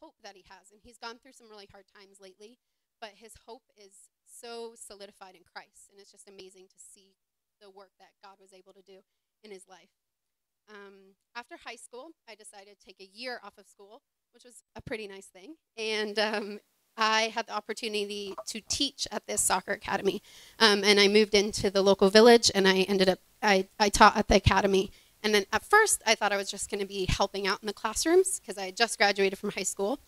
hope that he has. And he's gone through some really hard times lately, but his hope is so solidified in Christ. And it's just amazing to see the work that God was able to do in his life. After high school, I decided to take a year off of school, which was a pretty nice thing. And I had the opportunity to teach at this soccer academy. And I moved into the local village, and I taught at the academy. And then at first, I thought I was just going to be helping out in the classrooms because I had just graduated from high school.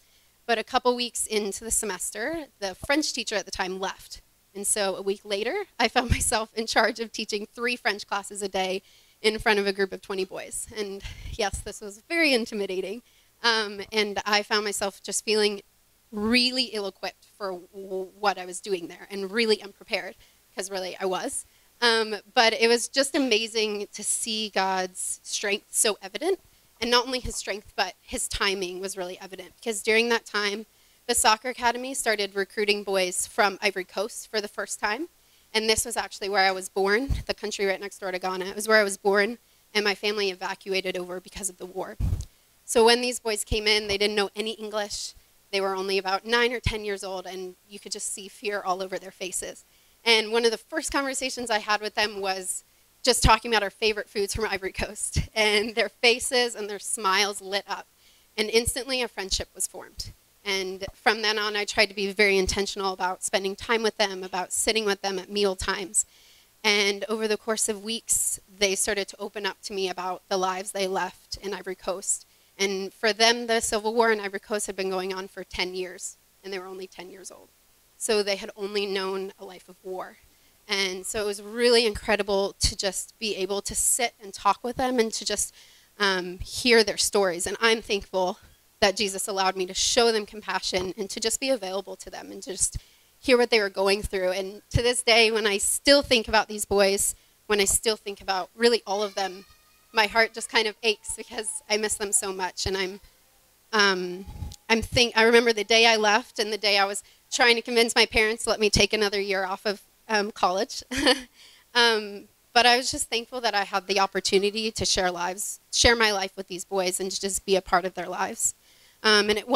But a couple weeks into the semester, the French teacher at the time left. And so a week later, I found myself in charge of teaching 3 French classes a day in front of a group of 20 boys. And yes, this was very intimidating. And I found myself just feeling really ill-equipped for what I was doing there and really unprepared, because really I was. But it was just amazing to see God's strength so evident. And not only his strength, but his timing was really evident. Because during that time, the soccer academy started recruiting boys from Ivory Coast for the first time. And this was actually where I was born, the country right next door to Ghana. It was where I was born, and my family evacuated over because of the war. So when these boys came in, they didn't know any English. They were only about 9 or 10 years old, and you could just see fear all over their faces. And one of the first conversations I had with them was just talking about our favorite foods from Ivory Coast. And their faces and their smiles lit up. And instantly a friendship was formed. And from then on, I tried to be very intentional about spending time with them, about sitting with them at meal times. And over the course of weeks, they started to open up to me about the lives they left in Ivory Coast. And for them, the Civil War in Ivory Coast had been going on for 10 years, and they were only 10 years old. So they had only known a life of war. And so it was really incredible to just be able to sit and talk with them and to just hear their stories. And I'm thankful that Jesus allowed me to show them compassion and to just be available to them and just hear what they were going through. And to this day, when I still think about these boys, when I still think about really all of them, my heart just kind of aches because I miss them so much. And I remember the day I left and the day I was trying to convince my parents to let me take another year off of college. But I was just thankful that I had the opportunity to share my life with these boys and just be a part of their lives. And it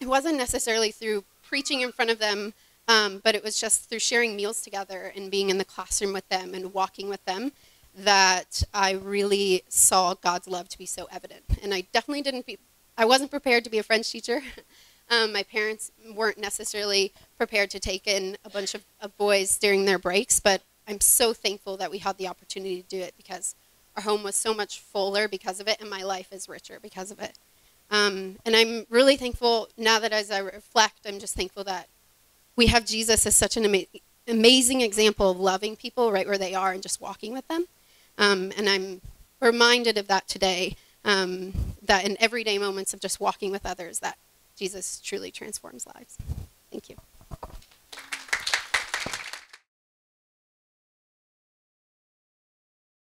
wasn't necessarily through preaching in front of them, but it was just through sharing meals together and being in the classroom with them and walking with them that I really saw God's love to be so evident. And I definitely I wasn't prepared to be a French teacher. My parents weren't necessarily prepared to take in a bunch of boys during their breaks, but I'm so thankful that we had the opportunity to do it because our home was so much fuller because of it, and my life is richer because of it. And I'm really thankful now that as I reflect, I'm just thankful that we have Jesus as such an amazing example of loving people right where they are and just walking with them. And I'm reminded of that today, that in everyday moments of just walking with others, that Jesus truly transforms lives. Thank you.